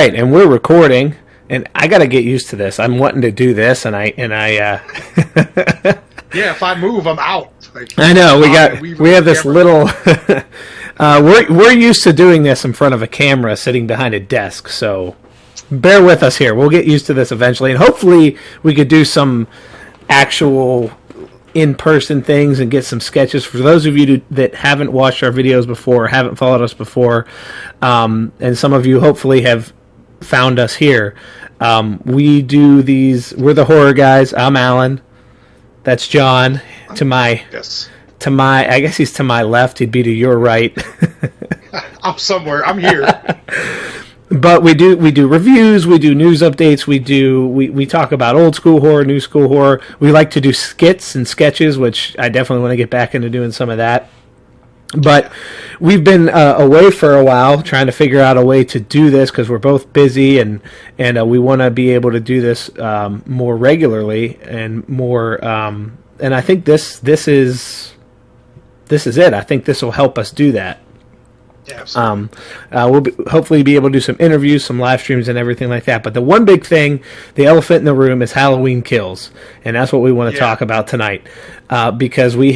right, and we're recording, and I got to get used to this. I'm wanting to do this, and I. Yeah, if I move, I'm out. Like, I know we have this little. We're used to doing this in front of a camera, sitting behind a desk. So bear with us here. We'll get used to this eventually, and hopefully we could do some actual in-person things and get some sketches for those of you that haven't watched our videos before, haven't followed us before, and some of you hopefully have found us here. We do these. We're the horror guys. I'm Alan. That's John. To my I guess he's to my left. He'd be to your right. I'm somewhere. I'm here. But we do reviews, we do news updates, we talk about old school horror, new school horror. We like to do skits and sketches, which I definitely want to get back into doing some of that. But we've been away for a while trying to figure out a way to do this because we're both busy and we want to be able to do this more regularly and more. And I think this is it. I think this will help us do that. Yeah, absolutely. We'll hopefully be able to do some interviews, some live streams, and everything like that. But the one big thing, the elephant in the room, is Halloween Kills, and that's what we want to talk about tonight. Because we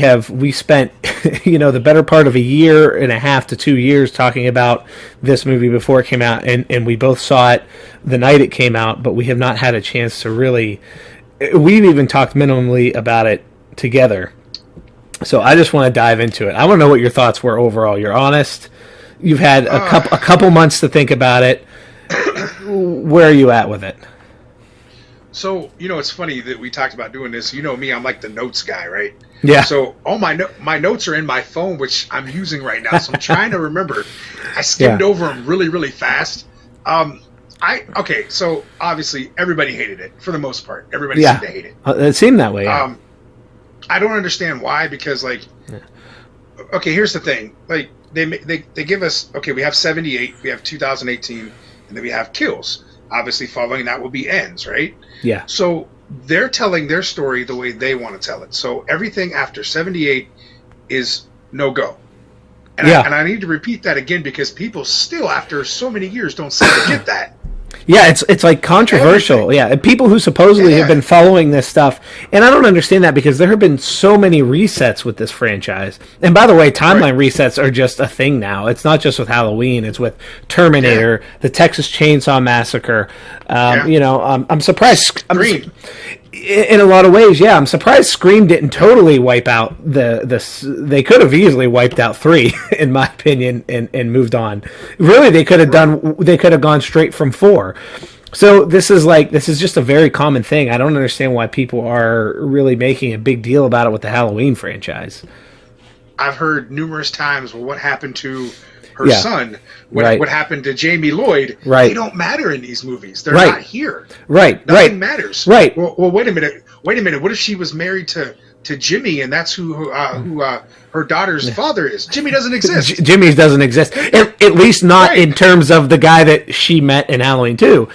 spent, the better part of a year and a half to 2 years talking about this movie before it came out, and we both saw it the night it came out, but we have not had a chance to really. We've even talked minimally about it together. So I just want to dive into it. I want to know what your thoughts were overall. You're honest. You've had a couple months to think about it. Where are you at with it? So, it's funny that we talked about doing this. You know me, I'm like the notes guy, right? Yeah. So all my notes are in my phone, which I'm using right now. So I'm trying to remember. I skimmed over them really, really fast. So obviously everybody hated it for the most part. Everybody seemed to hate it. It seemed that way. Yeah. I don't understand why, because okay, here's the thing. Like they give us, we have 78, we have 2018, and then we have Kills. Obviously following that will be Ends, right? Yeah. So they're telling their story the way they want to tell it. So everything after 78 is no go. And I need to repeat that again because people still, after so many years, don't seem to get that. Yeah, it's like controversial. Everything. Yeah, people who supposedly have been following this stuff, and I don't understand that because there have been so many resets with this franchise. And by the way, timeline resets are just a thing now. It's not just with Halloween; it's with Terminator, the Texas Chainsaw Massacre. I'm surprised. Scream. In a lot of ways, I'm surprised Scream didn't totally wipe out they could have easily wiped out 3, in my opinion, and moved on. Really, they could have gone straight from 4. So this is just a very common thing. I don't understand why people are really making a big deal about it with the Halloween franchise. I've heard numerous times, well, what happened to her son? What happened to Jamie Lloyd? Right. They don't matter in these movies. They're not here. Right. Nothing matters. Right. Well, wait a minute. What if she was married to Jimmy, and that's who her daughter's father is? Jimmy doesn't exist. Jimmy doesn't exist. At least not in terms of the guy that she met in Halloween 2.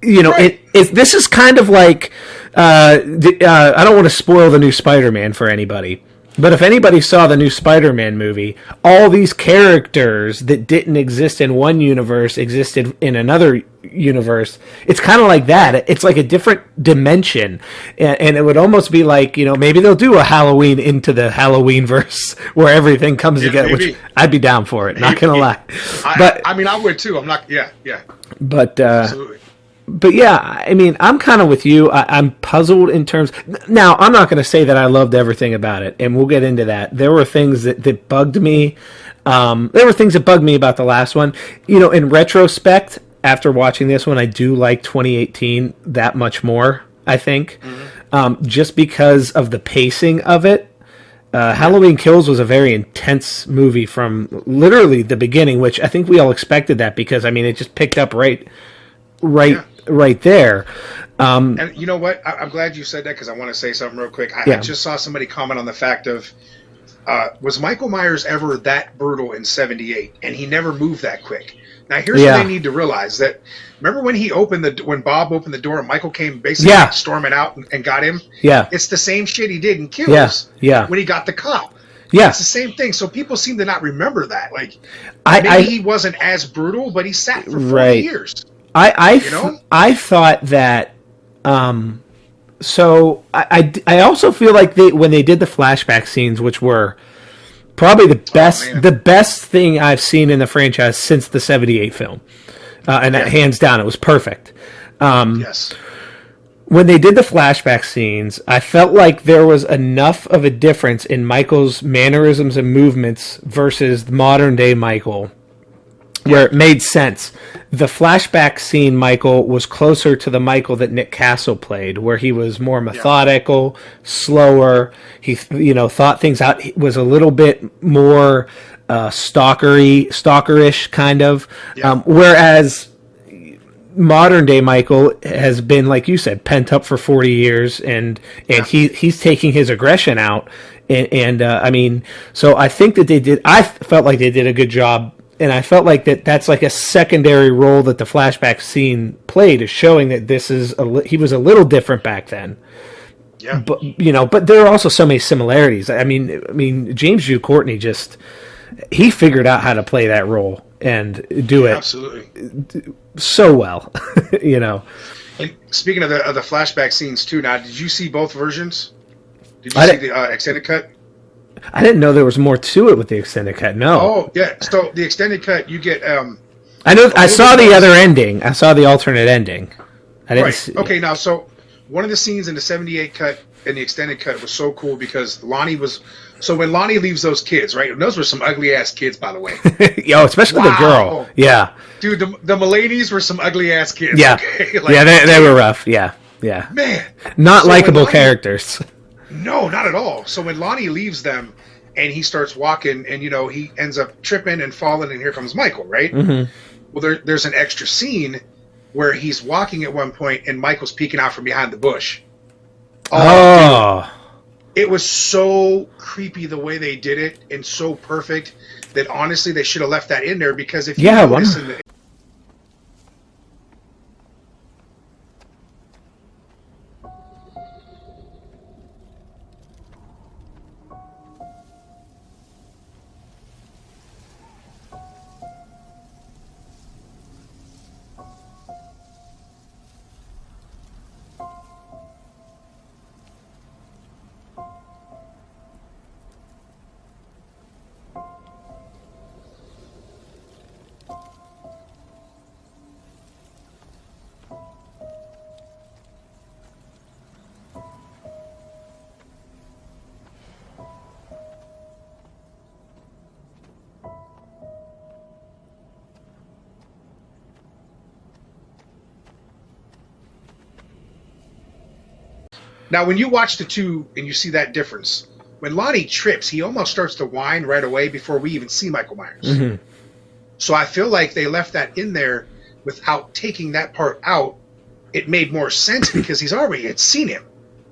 This is kind of like I don't want to spoil the new Spider-Man for anybody. But if anybody saw the new Spider-Man movie, all these characters that didn't exist in one universe existed in another universe. It's kind of like that. It's like a different dimension. And it would almost be like, maybe they'll do a Halloween into the Halloween verse where everything comes together, maybe. Which I'd be down for it, not going to lie. I would too. I'm not, But, absolutely. But I'm kind of with you. I'm puzzled in terms. Now, I'm not going to say that I loved everything about it, and we'll get into that. There were things that bugged me. There were things that bugged me about the last one. In retrospect, after watching this one, I do like 2018 that much more, I think, just because of the pacing of it. Halloween Kills was a very intense movie from literally the beginning, which I think we all expected that because, it just picked up right there. And you know what? I'm glad you said that because I want to say something real quick. I just saw somebody comment on the fact of, was Michael Myers ever that brutal in 78? And he never moved that quick. Now, here's what they need to realize. That remember when Bob opened the door and Michael came basically storming out and got him? Yeah. It's the same shit he did in Kills when he got the cop. Yeah. It's the same thing. So people seem to not remember that. Like, maybe he wasn't as brutal, but he sat for 4 years. I thought that. So I also feel like when they did the flashback scenes, which were probably the best thing I've seen in the franchise since the '78 film, and that hands down, it was perfect. Yes. When they did the flashback scenes, I felt like there was enough of a difference in Michael's mannerisms and movements versus the modern day Michael, where it made sense. The flashback scene Michael was closer to the Michael that Nick Castle played, where he was more methodical, slower. He, thought things out. He was a little bit more stalkerish kind of. Whereas modern day Michael has been, like you said, pent up for 40 years, and he's taking his aggression out. And I mean, so I think that I felt like they did a good job. And I felt like that's like a secondary role that the flashback scene played, is showing that he was a little different back then. Yeah. But there are also so many similarities. I mean, James Jude Courtney he figured out how to play that role and do it absolutely so well. And speaking of the flashback scenes too, now did you see both versions? Did you see the extended cut? I didn't know there was more to it with the extended cut. No. Oh yeah. So the extended cut, you get. I know. I saw the other ending. I saw the alternate ending. I didn't. Right. Okay. Now, so one of the scenes in the '78 cut and the extended cut was so cool because Lonnie was. So when Lonnie leaves those kids, right? And those were some ugly ass kids, by the way. Especially the girl. Yeah. Dude, the Mulaney's were some ugly ass kids. Yeah. Okay? They were rough. Yeah. Yeah. Man. Not likable characters. No, not at all. So when Lonnie leaves them and he starts walking and, he ends up tripping and falling and here comes Michael, right? Mm-hmm. Well, there's an extra scene where he's walking at one point and Michael's peeking out from behind the bush. Oh. Dude, it was so creepy the way they did it and so perfect that honestly they should have left that in there because if you notice in the Now, when you watch the two and you see that difference, when Lonnie trips, he almost starts to whine right away before we even see Michael Myers. Mm-hmm. So I feel like they left that in there without taking that part out. It made more sense because he's already had seen him.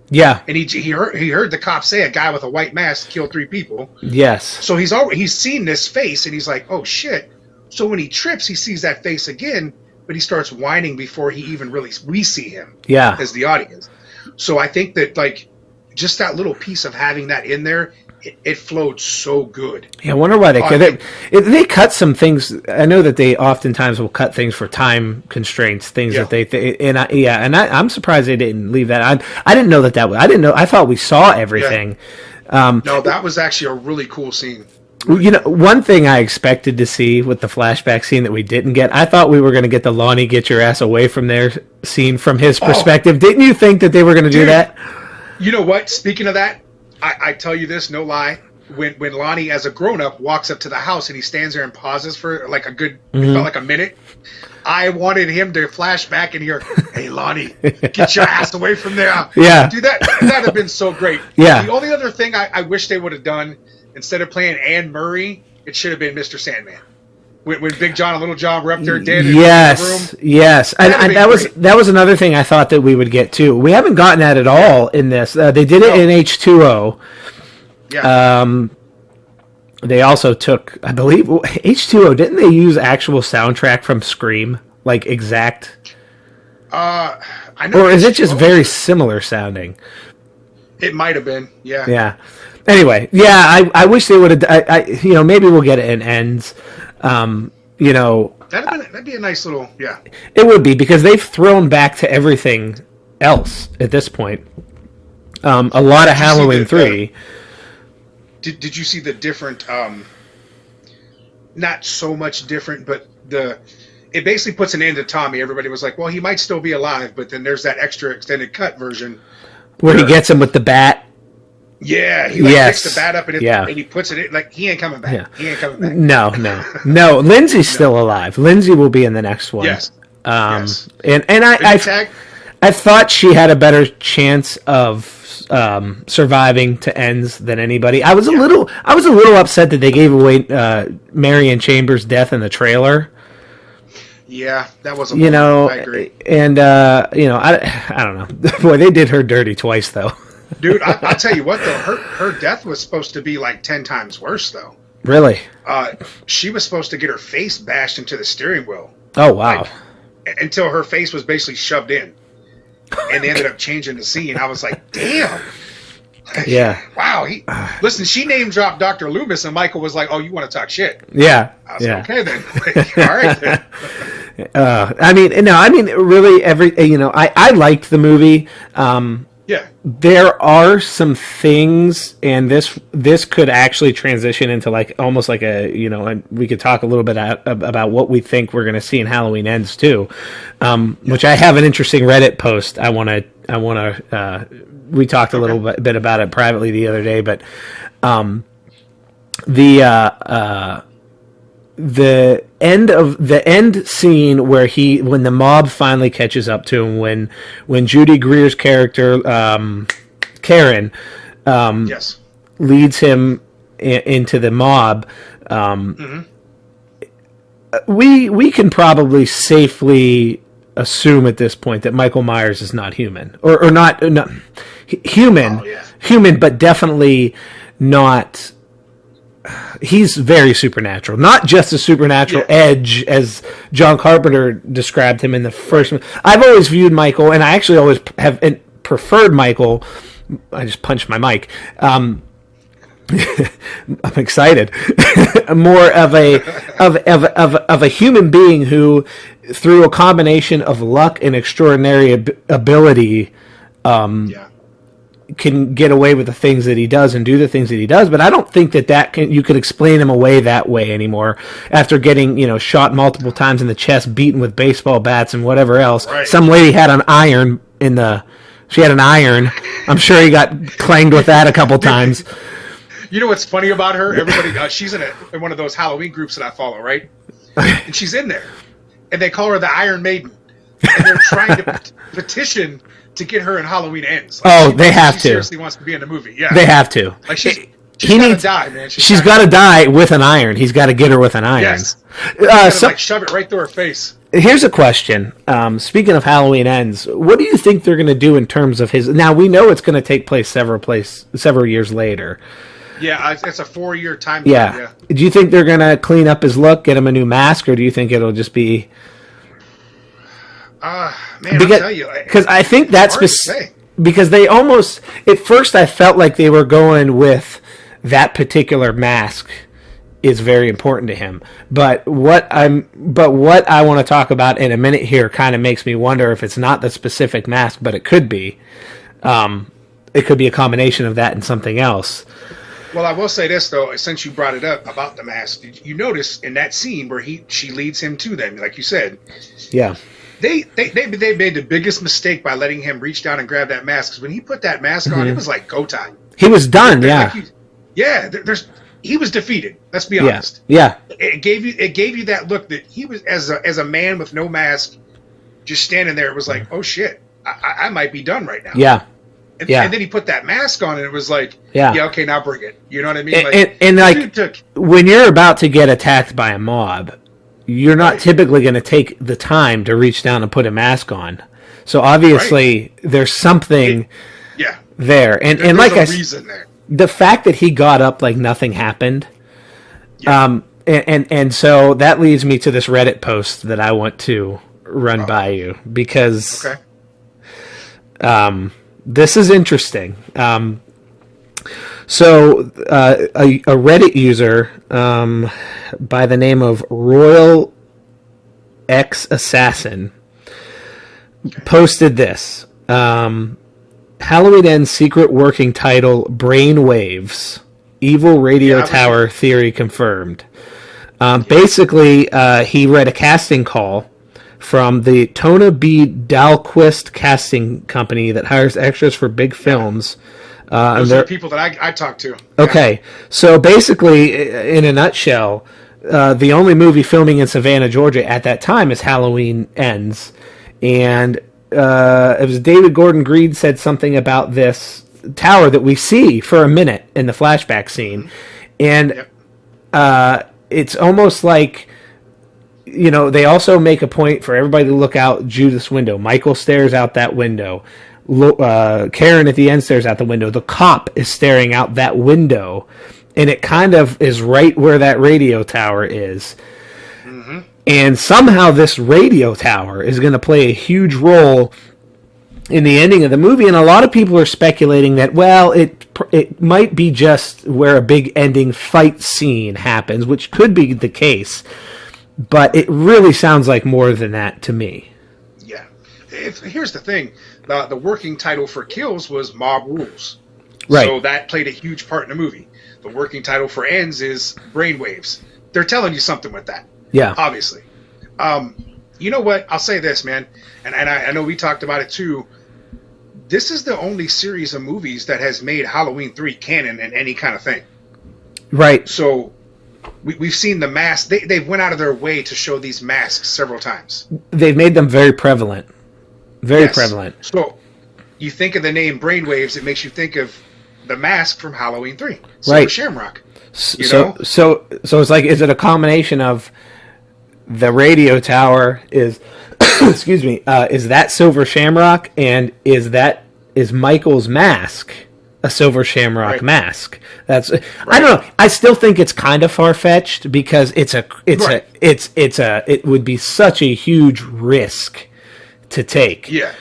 Yeah. And he heard the cops say a guy with a white mask killed 3 people. Yes. So he's seen this face and he's like, oh shit. So when he trips, he sees that face again, but he starts whining before we see him. Yeah. As the audience. So I think that just that little piece of having that in there, it flowed so good. Yeah, I wonder why they cut some things. I know that they oftentimes will cut things for time constraints, things that I'm surprised they didn't leave that. I didn't know that was. I didn't know. I thought we saw everything. Yeah. No, that was actually a really cool scene. One thing I expected to see with the flashback scene that we didn't get, I thought we were going to get the Lonnie get your ass away from there scene from his perspective. Didn't you think that they were going to do that? You know what? Speaking of that, I tell you this, no lie. When Lonnie, as a grown-up, walks up to the house and he stands there and pauses for like it felt like a minute, I wanted him to flash back and hear, hey, Lonnie, get your ass away from there. Yeah. Dude, that would have been so great. Yeah. The only other thing I wish they would have done, instead of playing Anne Murray, it should have been Mr. Sandman. When Big John and Little John were up there dead in the room. Yes. And that was another thing I thought that we would get too. We haven't gotten that at all in this. They did it in H2O. Yeah. They also took, I believe, H2O, didn't they use actual soundtrack from Scream? Like exact? I know. Or is it just very similar sounding? It might have been, yeah. Yeah. Anyway, yeah, I wish they would have. Maybe we'll get it in Ends. that'd be a nice little It would be, because they've thrown back to everything else at this point. A lot of Halloween 3. Did you see the different? Not so much different, but it basically puts an end to Tommy. Everybody was like, well, he might still be alive, but then there's that extra extended cut version where he gets him with the bat. Yeah, he picks the bat up and he puts it in, like, he ain't coming back. Yeah. He ain't coming back. No. Lindsay's still alive. Lindsay will be in the next one. Yes. And I thought she had a better chance of surviving to ends than anybody. I was a little upset that they gave away Marion Chambers' death in the trailer. Yeah, that was I agree. And I don't know. Boy, they did her dirty twice, though. Dude, I'll tell you what, though. Her death was supposed to be like 10 times worse, though. Really? She was supposed to get her face bashed into the steering wheel. Oh, wow. Until her face was basically shoved in. And they ended up changing the scene. I was like, damn. Yeah. Wow. Listen, she name dropped Dr. Loomis, and Michael was like, oh, you want to talk shit? Yeah. I was like, okay, then. All right, then. Really, I liked the movie. Yeah. There are some things, and this could actually transition into almost like and we could talk a little bit about what we think we're going to see in Halloween Ends too, which I have an interesting Reddit post. We talked a little bit about it privately the other day, but the end scene when the mob finally catches up to him, when Judy Greer's character Karen leads him into the mob, we can probably safely assume at this point that Michael Myers is not human, or not human, but definitely not. He's very supernatural, not just a supernatural edge as John Carpenter described him in the first. I've always viewed Michael, and I actually always have preferred Michael. I just punched my mic. I'm excited. More of a human being who, through a combination of luck and extraordinary ability, can get away with the things that he does and do the things that he does. But I don't think you could explain him away that way anymore after getting shot multiple times in the chest, beaten with baseball bats and whatever else. Right. Some lady had an iron she had an iron. I'm sure he got clanged with that a couple times. You know what's funny about her? Everybody, she's in one of those Halloween groups that I follow, right? And she's in there, and they call her the Iron Maiden, and they're trying to petition to get her in Halloween Ends. They have to. She seriously wants to be in the movie. Yeah, they have to. She's got to die, man. She's got to die with an iron. He's got to get her with an iron. Yes. Shove it right through her face. Here's a question. Speaking of Halloween Ends, what do you think they're going to do in terms of his? Now we know it's going to take place several years later. Yeah, it's a 4-year time. Yeah. Do you think they're going to clean up his look, get him a new mask, or do you think it'll just be? I'll tell you. Because I think that's because they almost at first I felt like they were going with that particular mask is very important to him. But what I want to talk about in a minute here kind of makes me wonder if it's not the specific mask, but it could be. It could be a combination of that and something else. Well, I will say this though, since you brought it up about the mask, you notice in that scene where she leads him to them, like you said. Yeah. They made the biggest mistake by letting him reach down and grab that mask. Because when he put that mask on, it was like go time. He was done. He was defeated. Let's be honest. Yeah. It gave you that look that he was as a man with no mask, just standing there. It was like, oh shit, I might be done right now. Yeah. And then he put that mask on, and it was like, okay, now bring it. You know what I mean? When you're about to get attacked by a mob, you're not typically going to take the time to reach down and put a mask on. So obviously there's something there. And like I said, the fact that he got up like nothing happened. Yeah. And so that leads me to this Reddit post that I want to run by you because this is interesting. So a Reddit user by the name of Royal X-Assassin posted this. Halloween Ends secret working title, Brainwaves. Evil radio tower theory confirmed. Basically, he read a casting call from the Tona B. Dahlquist casting company that hires extras for big films. Those are the people that I talked to. Okay, so basically, in a nutshell, the only movie filming in Savannah, Georgia at that time is Halloween Ends. And it was David Gordon Green said something about this tower that we see for a minute in the flashback scene. And it's almost like, you know, they also make a point for everybody to look out Judith's window. Michael stares out that window. Karen at the end stares out the window. The cop is staring out that window. And it kind of is right where that radio tower is. Mm-hmm. And somehow this radio tower is going to play a huge role in the ending of the movie. And a lot of people are speculating that, well, it might be just where a big ending fight scene happens, which could be the case. But it really sounds like more than that to me. Yeah. Here's the thing. The working title for Kills was Mob Rules. Right. So that played a huge part in the movie. The working title for Ends is Brainwaves. They're telling you something with that. Yeah. Obviously. You know what? I'll say this, man. And I know we talked about it too. This is the only series of movies that has made Halloween 3 canon in any kind of thing. Right. So we've seen the masks. They've went out of their way to show these masks several times. They've made them very prevalent. Very prevalent. So you think of the name Brainwaves, it makes you think of the mask from Halloween 3. Right. Shamrock. So it's like, is it a combination of the radio tower is, excuse me, is that Silver Shamrock, and is Michael's mask a Silver Shamrock mask? That's I don't know. I still think it's kind of far fetched because it would be such a huge risk to take. Yeah.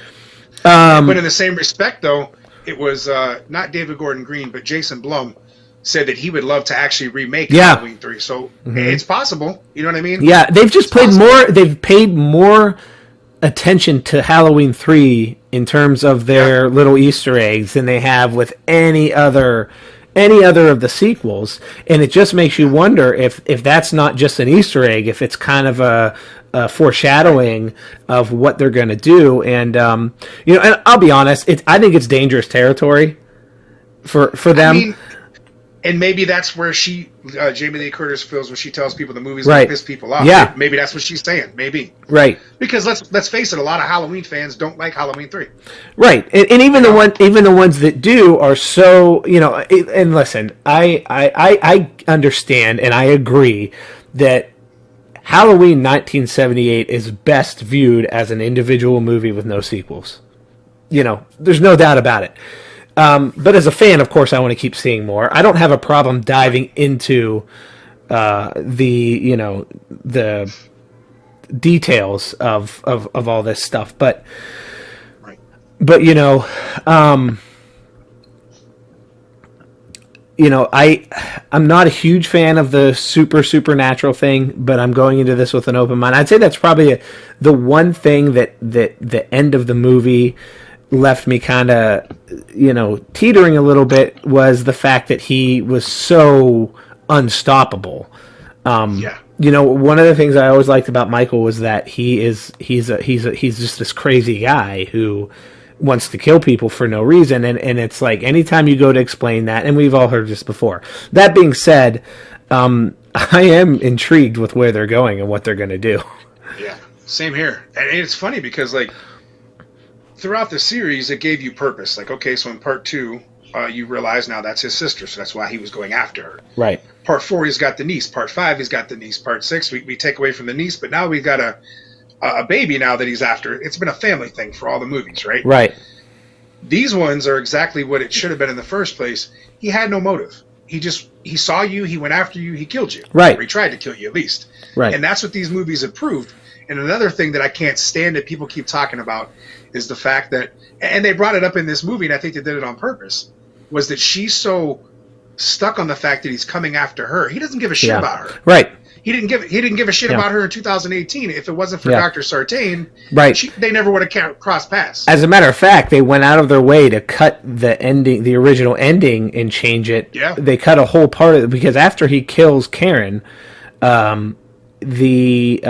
But in the same respect, though, it was not David Gordon Green, but Jason Blum said that he would love to actually remake Halloween 3. So it's possible. You know what I mean? Yeah, they've just they've paid more attention to Halloween 3 in terms of their little Easter eggs than they have with any other of the sequels. And it just makes you wonder if that's not just an Easter egg, if it's kind of a foreshadowing of what they're going to do. And you know, and I'll be honest, I think it's dangerous territory for them. I mean, and maybe that's where Jamie Lee Curtis feels when she tells people the movie's going to piss people off. Yeah. Maybe that's what she's saying. Maybe. Right. Because let's face it, a lot of Halloween fans don't like Halloween 3. Right. And even the ones that do are so, you know, and listen, I understand and I agree that Halloween 1978 is best viewed as an individual movie with no sequels. You know, there's no doubt about it. But as a fan, of course, I want to keep seeing more. I don't have a problem diving into the details of all this stuff. But you know, I'm not a huge fan of the supernatural thing, but I'm going into this with an open mind. I'd say that's probably the one thing that the end of the movie left me kind of, you know, teetering a little bit, was the fact that he was so unstoppable. You know, one of the things I always liked about Michael was that he's just this crazy guy who wants to kill people for no reason, and it's like anytime you go to explain that, and we've all heard this before. That being said, I am intrigued with where they're going and what they're going to do. Yeah, same here. And it's funny because, like, throughout the series, it gave you purpose. Like, okay, so in part 2, you realize now that's his sister, so that's why he was going after her. Right. Part 4, he's got the niece. Part 5, he's got the niece. Part 6, we take away from the niece, but now we've got a baby now that he's after. It's been a family thing for all the movies, right? Right. These ones are exactly what it should have been in the first place. He had no motive. He saw you, he went after you, he killed you. Right. Or he tried to kill you, at least. Right. And that's what these movies have proved. And another thing that I can't stand that people keep talking about is the fact that, and they brought it up in this movie, and I think they did it on purpose, was that she's so stuck on the fact that he's coming after her. He doesn't give a shit about her. Right. he didn't give a shit about her in 2018. If it wasn't for Dr. Sartain, right, they never would have crossed paths. As a matter of fact, they went out of their way to cut the ending, the original ending, and change it. Yeah, they cut a whole part of it because after he kills Karen, he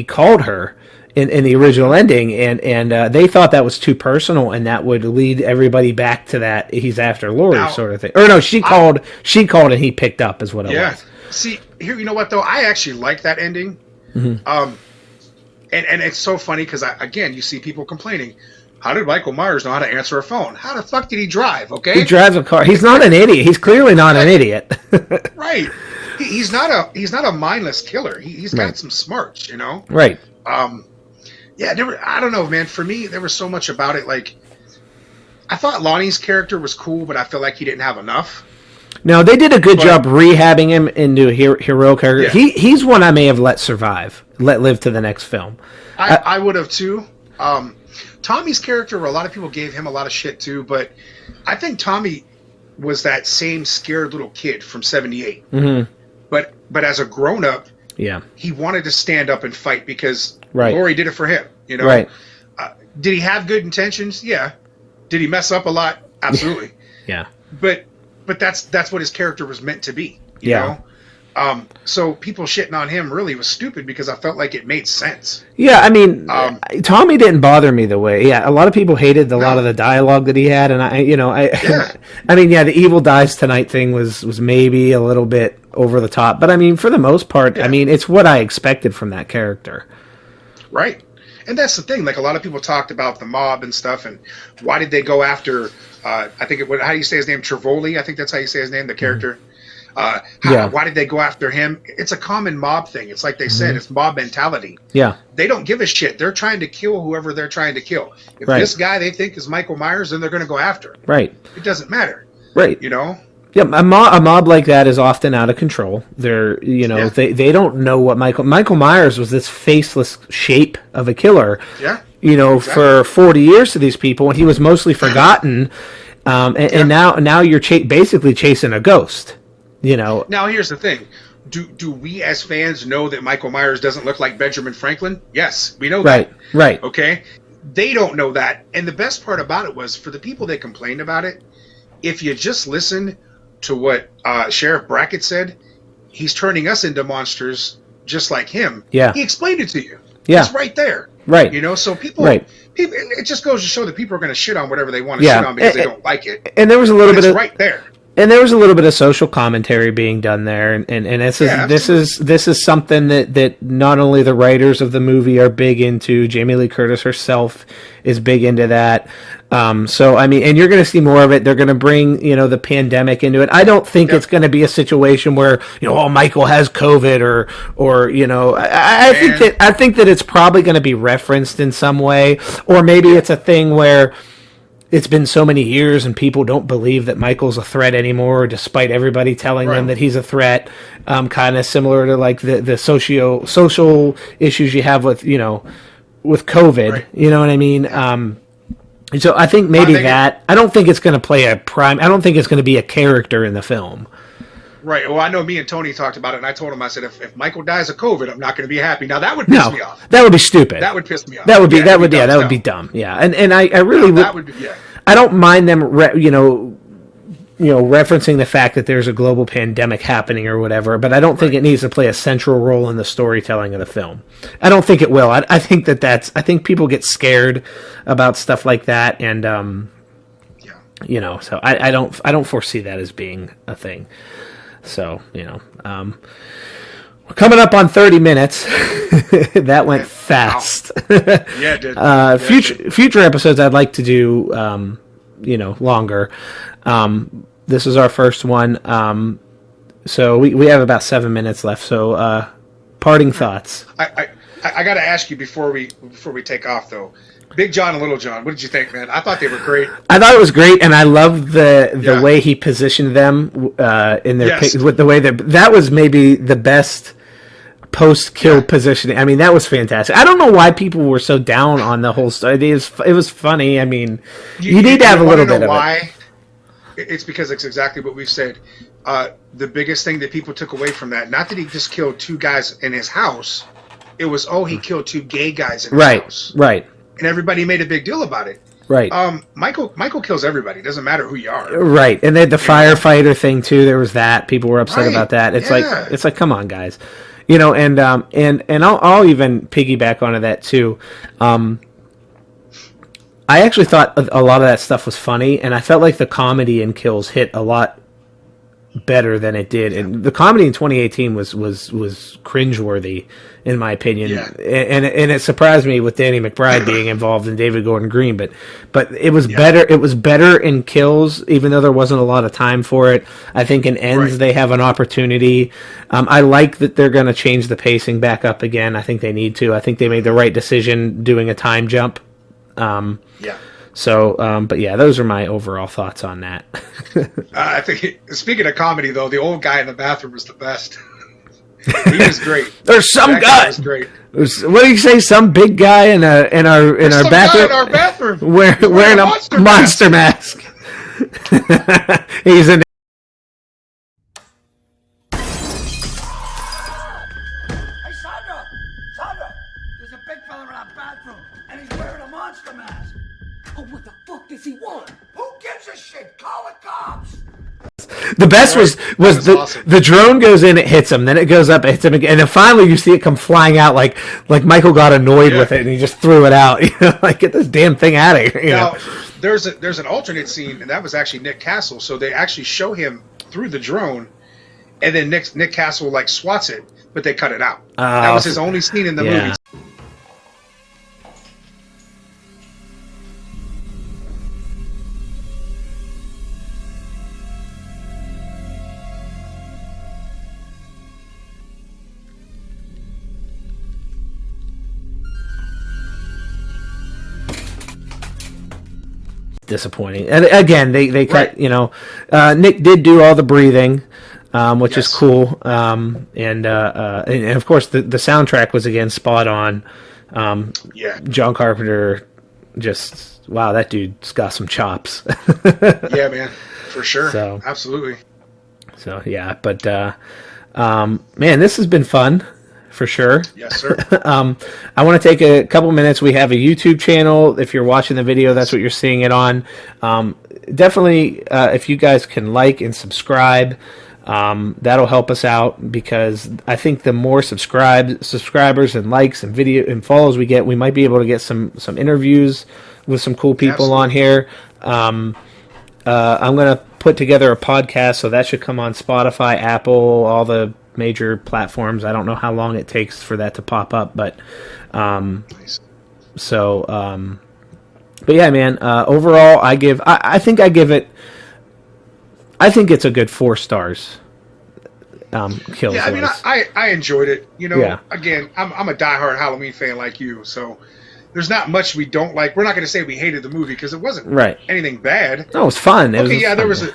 called her in the original ending, and they thought that was too personal, and that would lead everybody back to that he's after Lori sort of thing. Or no, she called and he picked up is what it was. See, here, you know what though? I actually like that ending. Mm-hmm. And it's so funny because again, you see people complaining. How did Michael Myers know how to answer a phone? How the fuck did he drive? Okay, he drives a car. He's not an idiot. He's clearly not an idiot. Right. He's not a mindless killer. He's got some smarts, you know. Right. Yeah. I don't know, man. For me, there was so much about it. Like, I thought Lonnie's character was cool, but I feel like he didn't have enough. No, they did a good job rehabbing him into a heroic character. Yeah. He's one I may have let live to the next film. I would have too. Tommy's character, a lot of people gave him a lot of shit too, but I think Tommy was that same scared little kid from '78. Mm-hmm. But as a grown up, he wanted to stand up and fight because Lori did it for him. You know, right? Did he have good intentions? Yeah. Did he mess up a lot? Absolutely. Yeah. But that's what his character was meant to be. You know? So people shitting on him really was stupid because I felt like it made sense. Yeah, I mean, Tommy didn't bother me the way. Yeah, a lot of people hated a lot of the dialogue that he had, and I mean, the evil dies tonight thing was maybe a little bit over the top, but I mean, for the most part, I mean, it's what I expected from that character. Right, and that's the thing. Like a lot of people talked about the mob and stuff, and why did they go after? I think how do you say his name? Trivoli. I think that's how you say his name. The character. Mm-hmm. Why did they go after him? It's a common mob thing. It's like they said, it's mob mentality. Yeah. They don't give a shit. They're trying to kill whoever they're trying to kill. If this guy they think is Michael Myers, then they're going to go after him. Right. It doesn't matter. Right. You know? Yeah, a mob like that is often out of control. They're, they don't know what Michael Myers was this faceless shape of a killer. Yeah. For 40 years to these people, and he was mostly forgotten. And now you're basically chasing a ghost. Now here's the thing: do we as fans know that Michael Myers doesn't look like Benjamin Franklin? Yes, we know that. Right. Okay. They don't know that, and the best part about it was for the people that complained about it. If you just listen to what Sheriff Brackett said, he's turning us into monsters just like him. Yeah. He explained it to you. Yeah. It's right there. Right. So people. Right. It just goes to show that people are going to shit on whatever they want to shit on because they don't like it. And there was a little bit of right there. And there was a little bit of social commentary being done there, and this is something that not only the writers of the movie are big into. Jamie Lee Curtis herself is big into that. So I mean, and you're going to see more of it. They're going to bring the pandemic into it. I don't think it's going to be a situation where Michael has COVID or I think that it's probably going to be referenced in some way, or maybe it's a thing where. It's been so many years and people don't believe that Michael's a threat anymore, despite everybody telling them that he's a threat. Kind of similar to like the social issues you have with with COVID. Right. You know what I mean? So I think maybe that. I don't think it's going to play I don't think it's going to be a character in the film. Right. Well, I know me and Tony talked about it, and I told him, I said, if Michael dies of COVID, I'm not going to be happy. Now that would piss me off. That would be stupid. That would piss me off. That would be dumb. Yeah. And I really that would be, I don't mind them referencing the fact that there's a global pandemic happening or whatever, but I don't think it needs to play a central role in the storytelling of the film. I don't think it will. I think I think people get scared about stuff like that, and so I don't foresee that as being a thing. So, we're coming up on 30 minutes. That went fast. Yeah, it did. Future episodes I'd like to do, longer. This is our first one. So we have about 7 minutes left. So, parting thoughts. I got to ask you before we take off though. Big John and Little John, what did you think, man? I thought they were great. I thought it was great, and I loved the way he positioned them in their with the way that was maybe the best post-kill positioning. I mean, that was fantastic. I don't know why people were so down on the whole story. It was funny. I mean, you need to have a little bit of it. It's because it's exactly what we've said. the biggest thing that people took away from that, not that he just killed 2 guys in his house, it was, he killed 2 gay guys in his house. Right. And everybody made a big deal about it. Right. Michael kills everybody. It doesn't matter who you are. Right. And they had the firefighter thing too. There was that. People were upset about that. It's like, come on, guys. And I'll even piggyback onto that too. I actually thought a lot of that stuff was funny, and I felt like the comedy in Kills hit a lot better than it did. And the comedy in 2018 was cringeworthy, in my opinion. Yeah. And it surprised me with Danny McBride being involved in David Gordon Green, but it was better. It was better in Kills, even though there wasn't a lot of time for it. I think in Ends they have an opportunity. I like that they're going to change the pacing back up again. I think they need to. I think they made the right decision doing a time jump. So, but yeah, those are my overall thoughts on that. I think, speaking of comedy, though, the old guy in the bathroom was the best. He was great. There's some guy. Was great. What do you say? Some big guy in our bathroom. Guy in our bathroom. Wearing a monster mask. He's in. There's a big fella in our bathroom, and he's wearing a monster mask. Oh, what the fuck does he want? Who gives a shit? Call the cops. The best was awesome. The drone goes in, it hits him, then it goes up, it hits him again, and then finally you see it come flying out like Michael got annoyed with it and he just threw it out. Like, get this damn thing out of here. Now, there's an alternate scene, and that was actually Nick Castle. So they actually show him through the drone, and then Nick Castle swats it, but they cut it out. That was his only scene in the movie. Disappointing. And again, they cut. Nick did do all the breathing, which is cool. And of course the soundtrack was again spot on. John Carpenter, just wow, that dude's got some chops. Yeah, man, for sure. So absolutely. So yeah, but man, this has been fun. For sure. Yes, sir. I want to take a couple minutes. We have a YouTube channel. If you're watching the video, that's what you're seeing it on. Definitely, if you guys can like and subscribe, that'll help us out, because I think the more subscribers and likes and video and follows we get, we might be able to get some interviews with some cool people on here. I'm going to put together a podcast, so that should come on Spotify, Apple, all the major platforms. I don't know how long it takes for that to pop up, but nice. So but yeah, man, overall I think it's a good 4 stars. Kills. Yeah, I mean, I enjoyed it. Again, I'm a diehard Halloween fan like you, so there's not much we don't like. We're not going to say we hated the movie, because it wasn't anything bad. No, it was fun. There was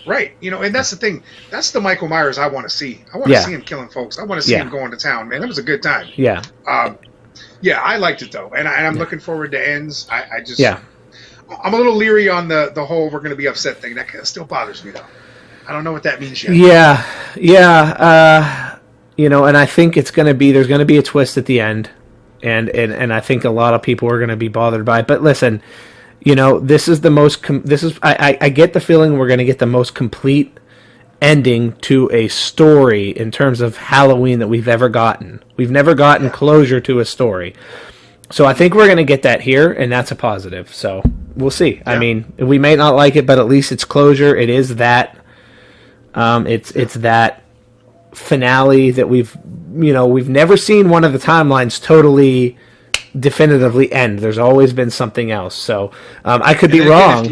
right, and that's the thing. That's the Michael Myers I want to see. I want to see him killing folks. I want to see him going to town, man. That was a good time. Yeah. I liked it, though. And I'm looking forward to Ends. I just... Yeah. I'm a little leery on the whole we're going to be upset thing. That still bothers me, though. I don't know what that means yet. Yeah. And I think there's going to be a twist at the end. And I think a lot of people are going to be bothered by it. But listen... this is the most. I get the feeling we're going to get the most complete ending to a story in terms of Halloween that we've ever gotten. We've never gotten closure to a story, so I think we're going to get that here, and that's a positive. So we'll see. Yeah. I mean, we may not like it, but at least it's closure. It is that. It's that finale that we've never seen one of the timelines totally definitively end. There's always been something else. So I could be wrong,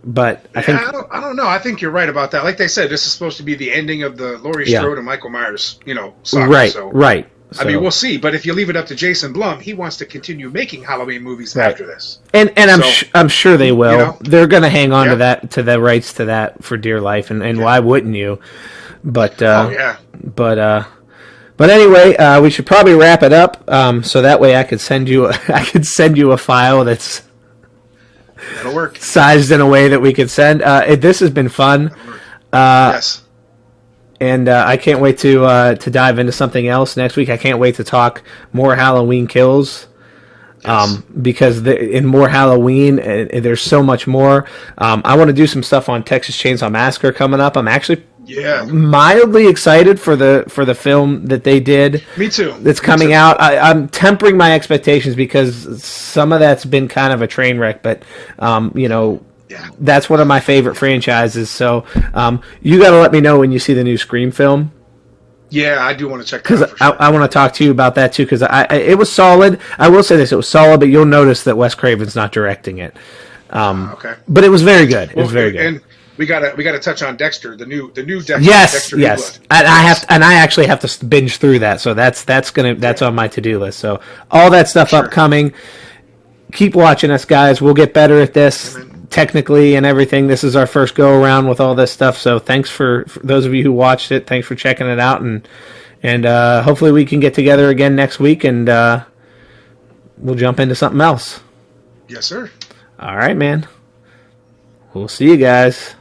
but I think I don't know. I think you're right about that. Like they said, this is supposed to be the ending of the Laurie Strode and Michael Myers, saga. Right, so, right. So, I mean, we'll see. But if you leave it up to Jason Blum, he wants to continue making Halloween movies after this. And I'm sure they will. They're going to hang on to the rights to that for dear life. And why wouldn't you? But But anyway, we should probably wrap it up, so that way I could send you a file that's that'll work, sized in a way that we could send. This has been fun. Yes. And I can't wait to dive into something else next week. I can't wait to talk more Halloween Kills. Because in more Halloween, there's so much more. I want to do some stuff on Texas Chainsaw Massacre coming up. I'm actually mildly excited for the film that they did. Me too. That's coming out. I'm tempering my expectations because some of that's been kind of a train wreck, but that's one of my favorite franchises. So you got to let me know when you see the new Scream film. Yeah, I do want to check that out for sure. I want to talk to you about that too because it was solid. I will say this: it was solid, but you'll notice that Wes Craven's not directing it. Okay, but it was very good. It was very good. And we gotta touch on Dexter, the new Dexter. Yes, Dexter yes. And I actually have to binge through that, so that's on my to-do list. So all that stuff upcoming. Keep watching us, guys. We'll get better at this. Technically and everything. This is our first go around with all this stuff, so thanks for those of you who watched it. Thanks for checking it out, and hopefully we can get together again next week and we'll jump into something else. Yes, sir. All right, man. We'll see you guys.